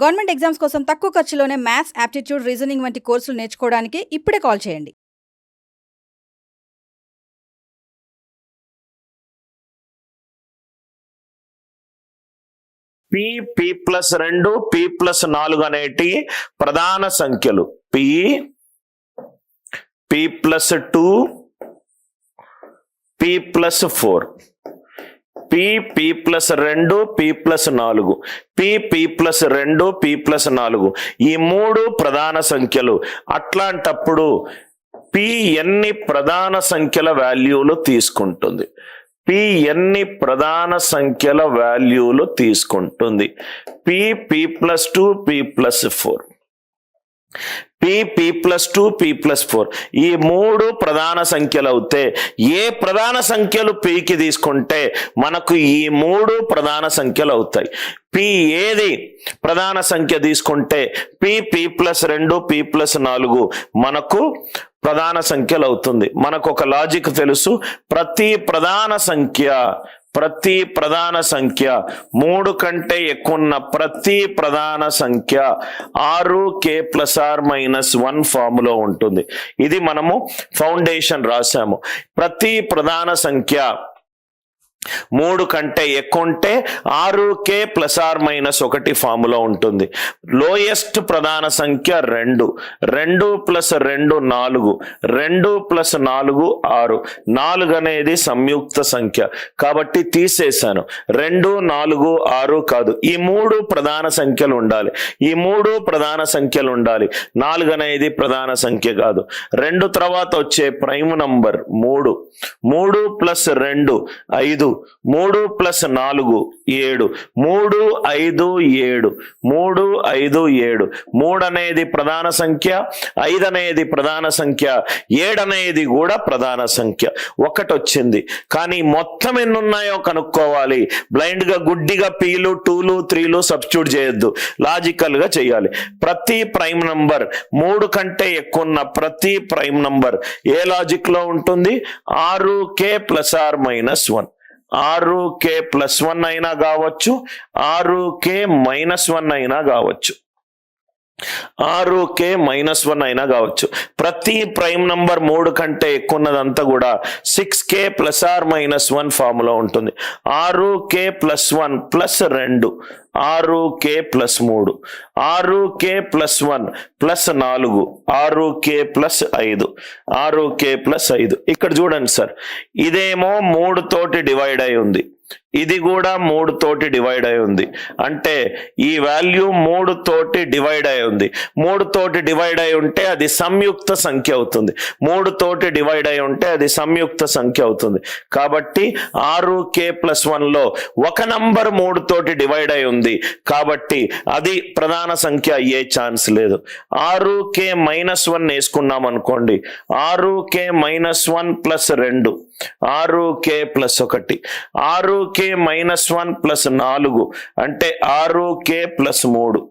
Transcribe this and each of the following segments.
Government exams కోసం తక్కువ ఖర్చులోనే maths, aptitude, reasoning వంటి కోర్సులు నేర్చుకోవడానికి ఇప్పుడే కాల్ చేయండి. p+2 p+4 అనేటి ప్రధాన సంఖ్యలు. p+2 p+4 p+2 p+4 p+2 p+4 ఈ మూడు ప్రధాన సంఖ్యలు. అట్లాంటప్పుడు p ఎన్ని ప్రధాన సంఖ్యల వాల్యూలు తీసుకుంటుంది? p ఎన్ని ప్రధాన సంఖ్యల వాల్యూలు తీసుకుంటుంది? p+2 p+4 p+2 p+4 ఈ మూడు ప్రధాన సంఖ్యలు అవుతే ఏ ప్రధాన సంఖ్యలు pకి తీసుకుంటే మనకు ఈ మూడు ప్రధాన సంఖ్యలు అవుతాయి. p ఏది ప్రధాన సంఖ్య తీసుకుంటే p+2 p+4 మనకు ప్రధాన సంఖ్యలు అవుతుంది. మనకు ఒక లాజిక్ తెలుసు. ప్రతి ప్రధాన సంఖ్య 3 కంటే ఎక్కువ ఉన్న ప్రతి ప్రధాన సంఖ్య 6k+r−1 ఫార్ములో ఉంటుంది. ఇది మనము ఫౌండేషన్ రాసాము. ప్రతి ప్రధాన సంఖ్య 3 కంటే ఎక్కువ ఉంటే 6k+r−1 ఫార్ములా ఉంటుంది. లోయెస్ట్ ప్రధాన సంఖ్య 2 2 + 2 4 2 + 4 6 4 అనేది సంయుక్త సంఖ్య కాబట్టి తీసేశాను. 2 4 6 కాదు, ఈ మూడు ప్రధాన సంఖ్యలు ఉండాలి. ఈ మూడు ప్రధాన సంఖ్యలు ఉండాలి. 4 అనేది ప్రధాన సంఖ్య కాదు. 2 తర్వాత వచ్చే ప్రైమ్ నంబర్ 3 3 + 2 5 3 + 4 7 3 5 7 3 5 7 3 అనేది ప్రధాన సంఖ్య, 5 అనేది ప్రధాన సంఖ్య, 7 అనేది కూడా ప్రధాన సంఖ్య. ఒకటి వచ్చింది. కానీ మొత్తం ఎన్ని ఉన్నాయో కనుక్కోవాలి. బ్లైండ్ గా గుడ్డిగా pలు 2లు 3లు సబ్స్టిట్యూట్ చేయొద్దు, లాజికల్ గా చేయాలి. ప్రతి ప్రైమ్ నంబర్ 3 కంటే ఎక్కువ ఉన్న ప్రతి ప్రైమ్ నంబర్ ఏ లాజిక్ లో ఉంటుంది? 6k+r−1 6k+1 అయినా కావచ్చు, 6k−1 అయినా కావచ్చు, 6k−1 అయినా కావచ్చు. ప్రతి ప్రైమ్ నంబర్ 3 కంటే ఎక్కువ ఉన్నదంతా కూడా 6k+r−1 ఫార్ములా ఉంటుంది. 6k+1 +2 6k+3 6k+1 +4 6k+5 6k+5. ఇక్కడ చూడండి సార్, ఇదేమో 3 తోటి డివైడ్ అయి ఉంది, ఇది కూడా 3 తోటి డివైడ్ అయి ఉంది. అంటే ఈ వాల్యూ 3 తోటి డివైడ్ అయి ఉంది. 3 తోటి డివైడ్ అయి ఉంటే అది సంయుక్త సంఖ్య అవుతుంది. 3 తోటి డివైడ్ అయి ఉంటే అది సంయుక్త సంఖ్య అవుతుంది. కాబట్టి 6k+1లో ఒక నంబర్ 3 తోటి డివైడ్ అయి ఉంది కాబట్టి అది ప్రధాన సంఖ్య అయ్యే ఛాన్స్ లేదు. 6k−1 వేసుకున్నాం అనుకోండి, 6k−1 +2 6k+1 6k−1 +4 అంటే 6k+3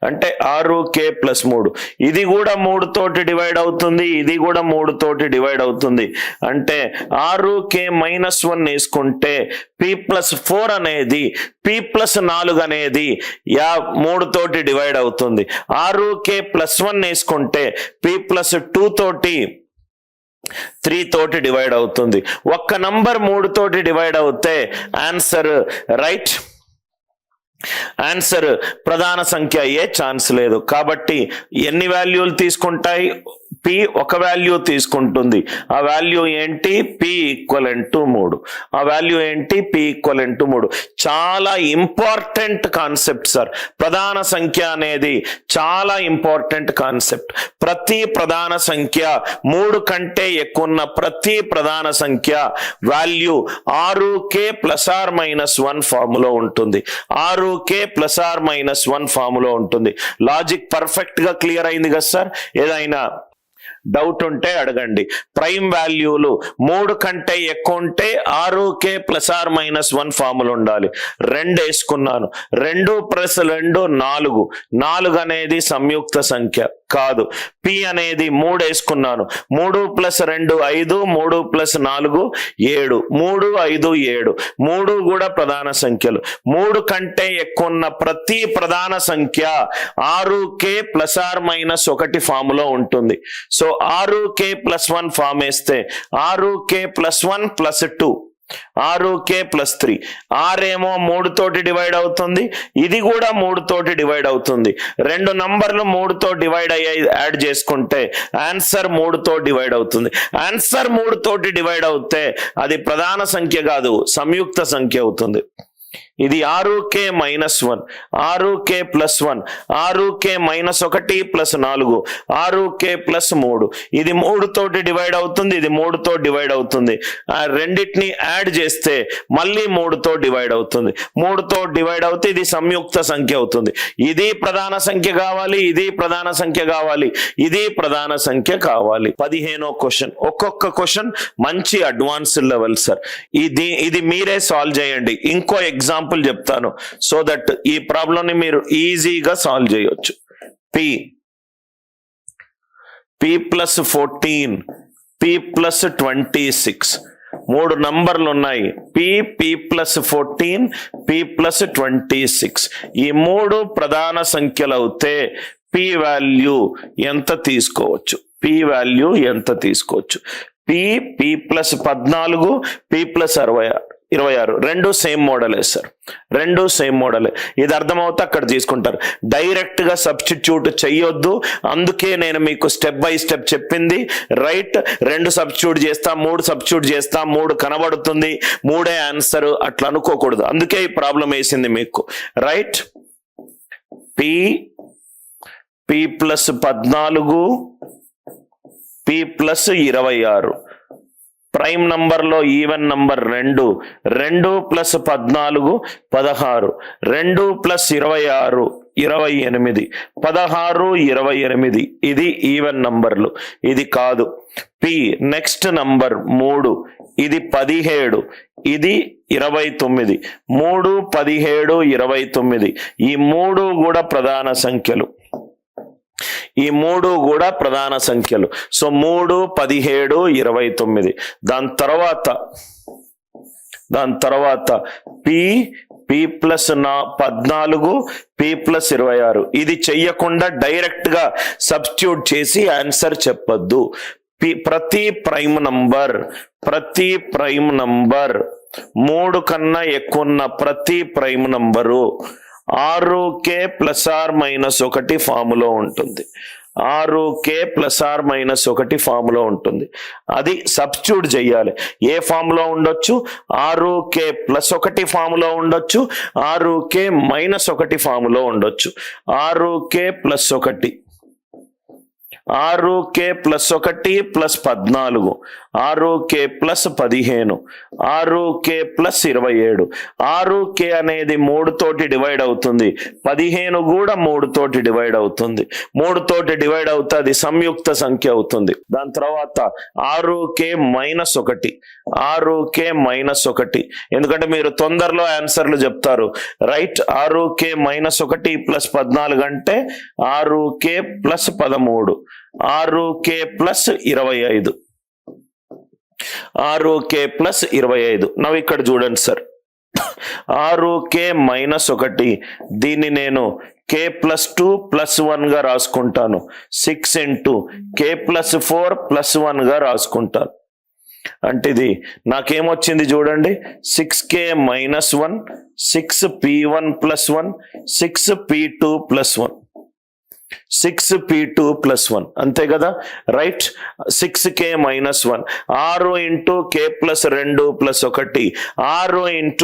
అంటే 6k+3. ఇది కూడా 3 తోటి డివైడ్ అవుతుంది, ఇది కూడా 3 తోటి డివైడ్ అవుతుంది. అంటే 6k−1 వేసుకుంటే p+4 అనేది p+4 అనేది 3 తోటి డివైడ్ అవుతుంది. 6k+1 వేసుకుంటే p+2 తోటి 3 తోటి డివైడ్ అవుతుంది. ఒక్క నంబర్ 3 తోటి డివైడ్ అవుతే ఆన్సర్ రైట్, ఆన్సర్ ప్రధాన సంఖ్య అయ్యే ఛాన్స్ లేదు. కాబట్టి ఎన్ని వాల్యూలు తీసుకుంటాయి? p ఒక వాల్యూ తీసుకుంటుంది. ఆ వాల్యూ ఏంటి? p = 3. ఆ వాల్యూ ఏంటి? p = 3. చాలా ఇంపార్టెంట్ కాన్సెప్ట్ సార్. ప్రధాన సంఖ్య అనేది చాలా ఇంపార్టెంట్ కాన్సెప్ట్. ప్రతి ప్రధాన సంఖ్య 3 కంటే ఎక్కువ ఉన్న ప్రతి ప్రధాన సంఖ్య వాల్యూ 6k+r−1 ఫార్ములో ఉంటుంది. 6k+r−1 ఫార్ములో ఉంటుంది. లాజిక్ పర్ఫెక్ట్ గా క్లియర్ అయింది కదా సార్? ఏదైనా డౌట్ ఉంటే అడగండి. ప్రైమ్ వాల్యూలు 3 కంటే ఎక్కువ ఉంటే 6k+r−1 ఫార్ములా ఉండాలి. 2 వేసుకున్నాను, 2 + 2 4 4 అనేది సంయుక్త సంఖ్య కాదు. పి అనేది 3 వేసుకున్నాను. 3 + 2 5, 3 + 4 7, 3 5 7. 3 కూడా ప్రధాన సంఖ్యలు. 3 కంటే ఎక్కువ ఉన్న ప్రతి ప్రధాన సంఖ్య 6k ± 1 ఫామ్ లో ఉంటుంది. సో 6k + 1 ఫామ్ వేస్తే 6k + 1 + 2, 6k + 3. 6 ఏమో 3 తోటి డివైడ్ అవుతుంది, ఇది కూడా 3 తోటి డివైడ్ అవుతుంది. రెండు నంబర్లు 3 తో డివైడ్ అయ్యాయి, యాడ్ చేసుకుంటే ఆన్సర్ 3 తో డివైడ్ అవుతుంది. ఆన్సర్ 3 తోటి డివైడ్ అవుతే అది ప్రధాన సంఖ్య కాదు, సంయుక్త సంఖ్య అవుతుంది. ఇది 6k - 1, 6k + 1, 6k - 1 + 4, 6k + 3. ఇది 3 తోటి డివైడ్ అవుతుంది, ఇది 3 తో డివైడ్ అవుతుంది. ఆ రెండింటిని యాడ్ చేస్తే మళ్ళీ 3 తో డివైడ్ అవుతుంది. 3 తో డివైడ్ అవుతే ఇది సంయుక్త సంఖ్య అవుతుంది. ఇది ప్రధాన సంఖ్య కావాలి, ఇది ప్రధాన సంఖ్య కావాలి, ఇది ప్రధాన సంఖ్య కావాలి. 15వ క్వశ్చన్. ఒక్కొక్క క్వశ్చన్ మంచి అడ్వాన్స్ లెవెల్ సార్. ఇది మీరే సాల్వ్ చేయండి. ఇంకో ఎగ్జాంపుల్ చెప్తాను, సో దట్ ఈ ప్రాబ్లం ని మీరు ఈజీగా సాల్వ్ చేయొచ్చు. p +14, p +26. 3 నంబర్లు ఉన్నాయి. p +14, p +26. ఈ 3 ప్రధాన సంఖ్యలు అవుతే p వాల్యూ ఎంత తీసుకోవచ్చు? p వాల్యూ ఎంత తీసుకోవచ్చు? p +14, p +26. రెండు సేమ్ మోడలే సార్, రెండు సేమ్ మోడలే. ఇది అర్థమవుతే అక్కడ తీసుకుంటారు. డైరెక్ట్ గా సబ్స్టిట్యూట్ చెయ్యొద్దు, అందుకే నేను మీకు స్టెప్ బై స్టెప్ చెప్పింది. రైట్, 2 సబ్స్టిట్యూట్ చేస్తా, 3 సబ్స్టిట్యూట్ చేస్తా, 3 కనబడుతుంది, 3 ఆన్సర్, అట్లా అనుకోకూడదు. అందుకే ఈ ప్రాబ్లం వేసింది మీకు. Right, p +14, p +26. Prime number లో ఈవెన్ నంబర్ 2, 2 + 14 16, 2 + 26 28, 16 28. ఇది ఈవెన్ నంబర్లు, ఇది కాదు. p నెక్స్ట్ నంబర్ 3, ఇది 17, ఇది 29. 3 17 29. ఈ 3 కూడా ప్రధాన సంఖ్యలు, ఈ 3 కూడా ప్రధాన సంఖ్యలు. సో 3 17 29. దాని తర్వాత p +14, p +26. ఇది చెయ్యకుండా డైరెక్ట్ గా సబ్స్టిట్యూట్ చేసి ఆన్సర్ చెప్పొద్దు. ప్రతి ప్రైమ్ నంబర్ 3 కన్నా ఎక్కువ ఉన్న ప్రతి ప్రైమ్ నంబరు 6k ± 1 ఫాములో ఉంటుంది. 6k ± 1 ఫాములో ఉంటుంది. అది సబ్స్టిట్యూట్ చేయాలి. ఏ ఫామ్లో ఉండొచ్చు? 6k + 1 ఫాములో ఉండొచ్చు, 6k - 1 ఫాములో ఉండొచ్చు. 6k + 1, 6k + 1 + 14, 6k + 15, 6k + 27. 6k అనేది 3 తోటి డివైడ్ అవుతుంది, 15 కూడా 3 తోటి డివైడ్ అవుతుంది. 3 తోటి డివైడ్ అవుతే అది సంయుక్త సంఖ్య అవుతుంది. దాని తర్వాత 6k - 1, 6k - 1. ఎందుకంటే మీరు తొందరలో ఆన్సర్లు చెప్తారు. రైట్, 6k - 1 + 14 అంటే 6k + 13, 6k + 25, 6k + 25. నవ్వు ఇక్కడ చూడండి సార్, 6k - 1, దీన్ని నేను k +2 + 1 గా రాసుకుంటాను. 6 × k + 4 + 1 గా రాసుకుంటాను. అంటే ఇది నాకేమొచ్చింది చూడండి, 6k - 1, 6p1 + 1, 6p2 + 1, 6p2 + 1. అంతే కదా. Right, 6k - 1, 6 × k + 2 + 1, 6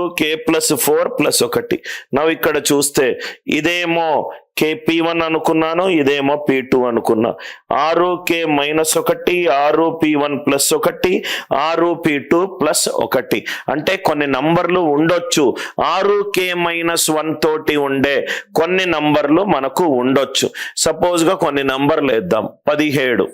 × k + 4 + 1. నవ్వు ఇక్కడ చూస్తే ఇదేమో p1 అనుకున్నాను, ఇదేమో p2 అనుకున్నా. 6k - 1, 6p1 + 1, 6p2 + 1. అంటే కొన్ని నంబర్లు ఉండొచ్చు 6k - 1 తోటి ఉండే కొన్ని నంబర్లు మనకు ఉండొచ్చు. సపోజ్ గా కొన్ని నంబర్లు వేద్దాం. 17,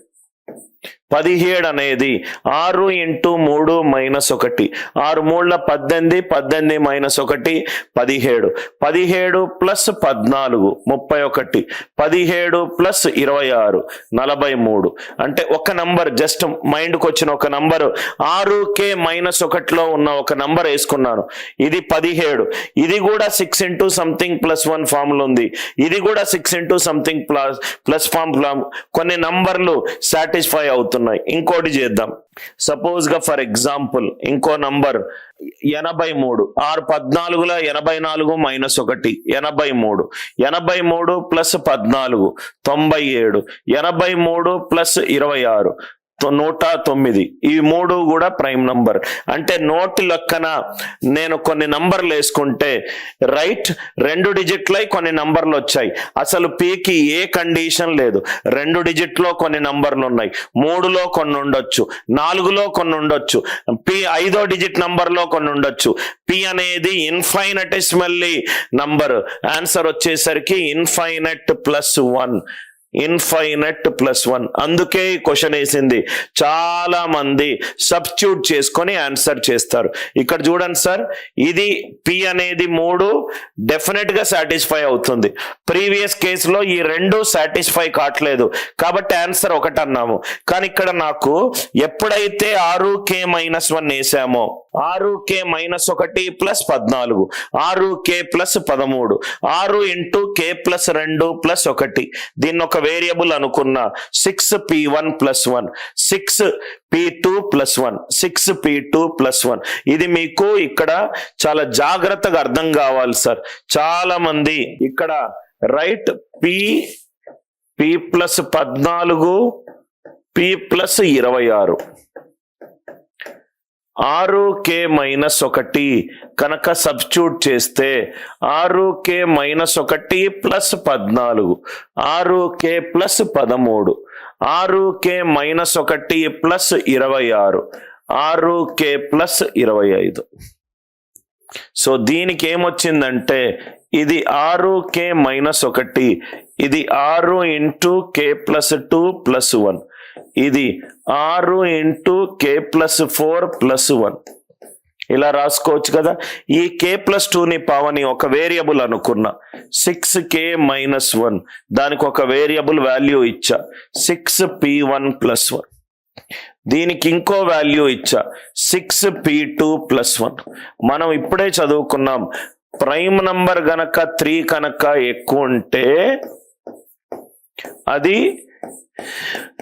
17 అనేది 6 into 3 minus 1, 6 3 18, 18 minus 1 17, 17 plus 14 31, 17 plus 26 43. అంటే ఒక నంబర్ జస్ట్ మైండ్కి వచ్చిన ఒక నంబరు 6K - 1లో ఉన్న ఒక నంబర్ వేసుకున్నాను. ఇది 17, ఇది కూడా 6 ఇంటూ సంథింగ్ ప్లస్ 1 ఫార్ములా ఉంది, ఇది కూడా 6 ఇంటూ సంథింగ్ ప్లస్ ఫార్ములా. కొన్ని నంబర్లు సాటిస్ఫై అవుతున్నాయి. ఇంకోటి చేద్దాం. సపోజ్ గా ఫర్ ఎగ్జాంపుల్ ఇంకో నంబర్ 83, 6 14 84 - 1 83, 83 ప్లస్ 14 97, 83 ప్లస్ 26 109. ఈ 3 కూడా ప్రైమ్ నంబర్. అంటే నోటి లెక్కన నేను కొన్ని నంబర్లు వేసుకుంటే రైట్ 2 డిజిట్లై కొన్ని నంబర్లు వచ్చాయి. అసలు పీకి ఏ కండిషన్ లేదు. 2 డిజిట్లో కొన్ని నంబర్లు ఉన్నాయి, 3లో కొన్ని ఉండొచ్చు, 4లో కొన్ని ఉండొచ్చు, పి 5వ డిజిట్ నంబర్లో కొన్ని ఉండొచ్చు. పి అనేది ఇన్ఫైనటిస్మల్లీ నంబర్. ఆన్సర్ వచ్చేసరికి ఇన్ఫైనట్ ప్లస్ 1, ఇన్ఫైనట్ ప్లస్ 1. అందుకే ఈ క్వశ్చన్ వేసింది. చాలా మంది సబ్స్టిట్యూట్ చేసుకొని ఆన్సర్ చేస్తారు. ఇక్కడ చూడండి సార్, ఇది పి అనేది 3 డెఫినెట్ గా సాటిస్ఫై అవుతుంది. ప్రీవియస్ కేసులో ఈ 2 సాటిస్ఫై కావట్లేదు కాబట్టి ఆన్సర్ 1 అన్నాము. కానీ ఇక్కడ నాకు ఎప్పుడైతే 6K - 1 వేసామో 6K - 1 plus 14, 6K plus 13, 6 into K plus 2 plus 1, దీన్ని ఒక వేరియబుల్ అనుకున్నా. 6P1 plus 1, 6P2 plus 1, 6P2 plus 1. ఇది మీకు ఇక్కడ చాలా జాగ్రత్తగా అర్థం కావాలి సార్. చాలా మంది ఇక్కడ right P plus 14, P plus 26, 6K - 1 కనుక సబ్స్టిట్యూట్ చేస్తే 6K - 1 plus 14, 6K plus 13, 6K - 1 plus 26, 6K plus 25. So దీనికి ఏమొచ్చిందంటే ఇది 6K - 1, ఇది 6 ఇంటూ K ప్లస్ 2 ప్లస్ 1, ఇది 6 ఇంటూ K ప్లస్ 4 ప్లస్ 1. ఇలా రాసుకోవచ్చు కదా. ఈ K ప్లస్ 2ని పావని ఒక వేరియబుల్ అనుకున్నా. 6K - 1 దానికి ఒక వేరియబుల్ వాల్యూ ఇచ్చా 6P1 ప్లస్ 1. దీనికి ఇంకో వాల్యూ ఇచ్చా 6P2 ప్లస్ 1. మనం ఇప్పుడే చదువుకున్నాం, ప్రైమ్ నంబర్ గనక 3 కనుక ఎక్కువ ఉంటే అది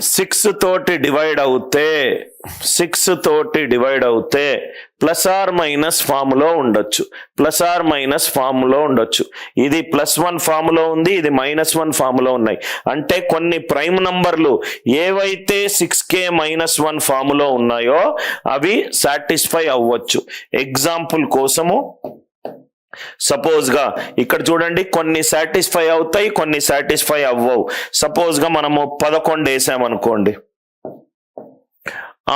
6 తోటి డివైడ్ అవుతే ప్లస్ ఆర్ మైనస్ ఫామ్ లో ఉండొచ్చు, ప్లస్ ఆర్ మైనస్ ఫామ్ లో ఉండొచ్చు. ఇది +1 ఫామ్ లో ఉంది, ఇది -1 ఫామ్ లో ఉన్నాయి. అంటే కొన్ని ప్రైమ్ నంబర్లు ఏవైతే 6K - 1 ఫామ్ లో ఉన్నాయో అవి సాటిస్ఫై అవ్వచ్చు. ఎగ్జాంపుల్ కోసము సపోజ్ గా ఇక్కడ చూడండి, కొన్ని సాటిస్ఫై అవుతాయి, కొన్ని సాటిస్ఫై అవ్వవు. సపోజ్ గా మనము 11 వేసామనుకోండి,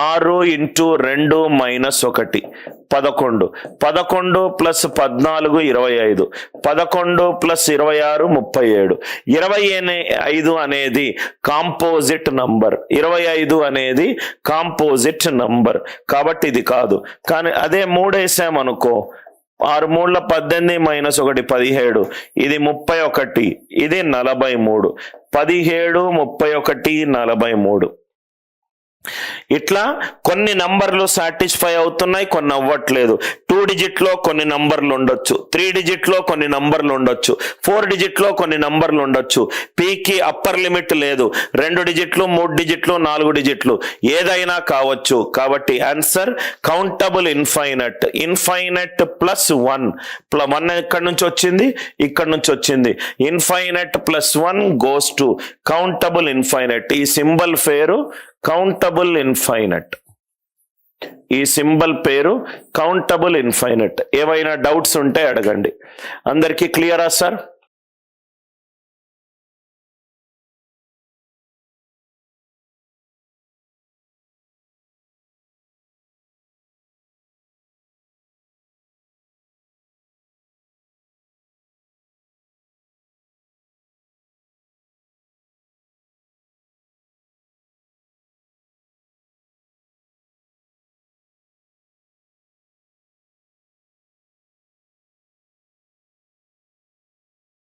6 ఇంటూ 2 మైనస్ 1 11, 11 ప్లస్ 14 25, 11 ప్లస్ 26 37. 25 అనేది కాంపోజిట్ నంబర్, 25 అనేది కాంపోజిట్ నంబర్ కాబట్టి ఇది కాదు. కానీ అదే 3 వేసామనుకో, 6 3 18 - 1 17, ఇది 31, ఇది 43, 17 31 43. ఇట్లా కొన్ని నంబర్లు సాటిస్ఫై అవుతున్నాయి, కొన్ని అవ్వట్లేదు. 2 డిజిట్లో కొన్ని నంబర్లు ఉండొచ్చు, 3 డిజిట్లో కొన్ని నంబర్లు ఉండొచ్చు, 4 డిజిట్లో కొన్ని నంబర్లు ఉండొచ్చు. పీకి అప్పర్ లిమిట్ లేదు. 2 డిజిట్లు, 3 డిజిట్లు, 4 డిజిట్లు ఏదైనా కావచ్చు. కాబట్టి answer countable infinite. Infinite plus 1, 1 ఎక్కడి నుంచి వచ్చింది, ఇక్కడ నుంచి వచ్చింది. Infinite plus 1 goes to countable infinite. ఈ సింబల్ పేరు కౌంటబుల్ ఇన్ఫైనట్. ఈ సింబల్ పేరు కౌంటబుల్ ఇన్ఫైనట్. ఏవైనా డౌట్స్ ఉంటే అడగండి. అందరికీ క్లియరా సార్?